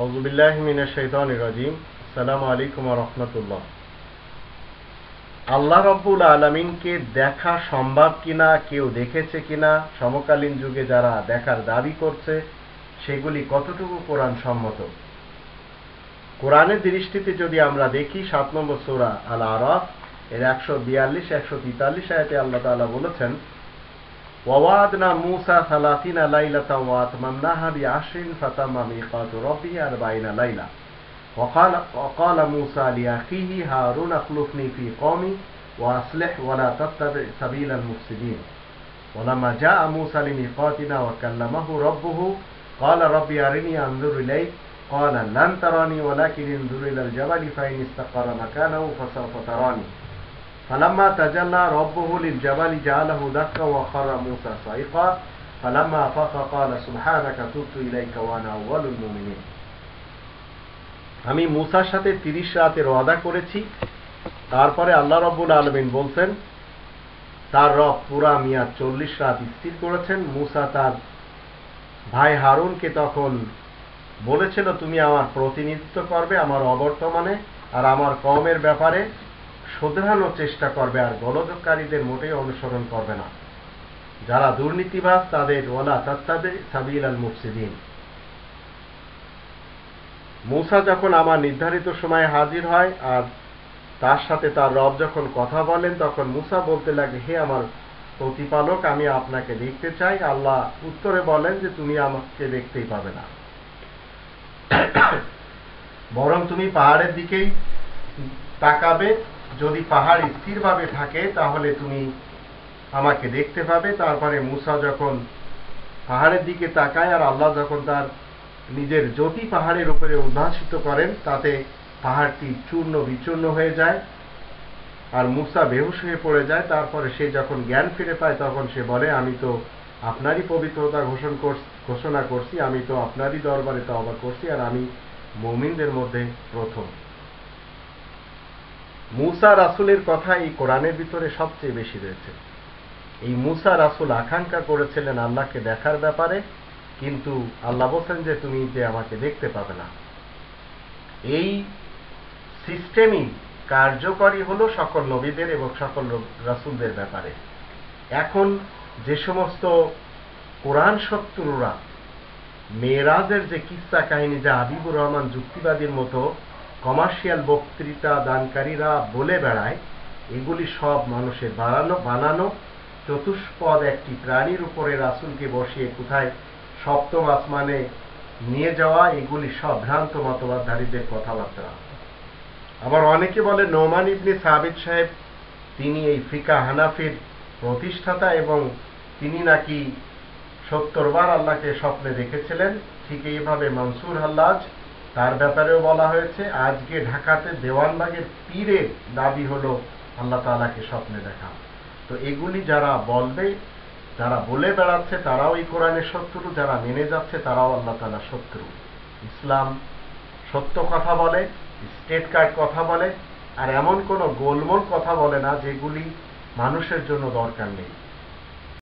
আউযু বিল্লাহি মিনাশ শাইতানির রাজিম। আসসালামু আলাইকুম ওয়া রাহমাতুল্লাহ। আল্লাহ রাব্বুল আলামিনকে দেখা সম্ভব কিনা, কেউ দেখেছে কিনা, সমকালীন যুগে যারা দেখার দাবি করছে সেগুলি কতটুকু কোরআন সম্মত? কোরআনের দৃষ্টিতে যদি আমরা দেখি 7 নম্বর সূরা আল আরাফ এর 142 143 আয়াতে আল্লাহ তাআলা বলেছেন, ওয়াওয়াদনা মূসা 30 লাইলাতান ওয়া আতমামনাহা বিআশরিন ফাতাম্মা মিকাতু রাব্বিহি 40 লাইলা وقال موسى لأخيه هارون اخلفني في قومي وأصلح ولا تتبع سبيل المفسدين ولما جاء موسى لميقاتنا وكلمه ربه قال ربي أرني أنظر إليك قال لن تراني ولكن انظر إلى الجبل فإن استقر مكانه فسوف تراني فلما تجلى ربه للجبل جعله دكا وخر موسى صعقا فلما أفاق قال سبحانك تبت إليك وأنا أول المؤمنين। আমি মূসার সাথে 30 রাতের ওয়াদা করেছি। তারপরে আল্লাহ রাব্বুল আলামিন বলছেন তার রব পুরা মিয়াদ 40 রাত স্থির করেছেন। মূসা তার ভাই হারুনকে তখন বলেছিল, তুমি আমার প্রতিনিধিত্ব করবে আমার অবর্তমানে, আর আমার কওমের ব্যাপারে শোধরানোর চেষ্টা করবে, আর গোলযোগকারীদের মোটেই অনুসরণ করবে না, যারা দুর্নীতিবাজ তাদের ওয়ালা তাত্তাবি সাবিলাল মুফসিদিন। মূসা যখন আমার নির্ধারিত সময়ে হাজির হয় আর তার সাথে তার রব যখন কথা বলেন, তখন মূসা বলতে লাগে, হে আমার প্রতিপালক, আমি আপনাকে দেখতে চাই। আল্লাহ উত্তরে বলেন যে তুমি আমাকে দেখতেই পাবে না, বরং তুমি পাহাড়ের দিকেই তাকাবে। যদি পাহাড় স্থিরভাবে থাকে তাহলে তুমি আমাকে দেখতে পাবে। তারপরে মূসা যখন পাহাড়ের দিকে তাকায় আর আল্লাহ যখন তার নিজের জ্যোতি পাহাড়ের উপরে উদ্ভাসিত করেন, তাতে পাহাড়টি চূর্ণ বিচূর্ণ হয়ে যায় আর মূসা বেহুশ হয়ে পড়ে যায়। তারপরে সে যখন জ্ঞান ফিরে পায় তখন সে বলে, আমি তো আপনারই পবিত্রতা ঘোষণা করছি, আমি তো আপনারই দরবারে তওবা করছি, আর আমি মুমিনদের মধ্যে প্রথম। মূসা রাসূলের কথা এই কোরআনের ভিতরে সবচেয়ে বেশি রয়েছে। এই মূসা রাসূল আকাঙ্ক্ষা করেছিলেন আল্লাহকে দেখার ব্যাপারে, কিন্তু আল্লাহ বলেন যে তুমি যে আমাকে দেখতে পাবে না। এই সিস্টেমই কার্যকরী হলো সকল নবীদের এবং সকল রাসূলদের ব্যাপারে। এখন যে সমস্ত কোরআন শত্রুরা মেরাজের যে কিস্সা কাহিনী, যা হাবিবুর রহমান যুক্তিবাদীর মতো কমার্শিয়াল বক্তৃতা দানকারীরা বলে বেড়ায়, এগুলি সব মানুষের বানানো চতুষ্পদ একটি প্রাণীর উপরে রাসূলকে বসিয়ে কোথায় সপ্তম আসমানে নিয়ে যাওয়া, এগুলি সব ভ্রান্ত মতবাদধারীদের কথাবার্তা। আবার অনেকে বলে নোমান ইবনে সাবিত সাহেব তিনি এই ফিকা হানাফির প্রতিষ্ঠাতা এবং তিনি নাকি 70 বার আল্লাহকে স্বপ্নে দেখেছিলেন। ঠিক এইভাবে মনসুর হাল্লাজ, তার ব্যাপারেও বলা হয়েছে। আজকে ঢাকাতে দেওয়ানবাগের পীরের দাবি হলো আল্লাহ তাআলাকে স্বপ্নে দেখা। তো এগুলি যারা বলবে, যারা বলে বেড়াচ্ছে, তারাও এই কোরআনের শত্রু, যারা মেনে যাচ্ছে তারাও আল্লাহ তাআলার শত্রু। ইসলাম সত্য কথা বলে, স্টেট কার্ড কথা বলে, আর এমন কোনো গোলমোল কথা বলে না যেগুলি মানুষের জন্য দরকার নেই।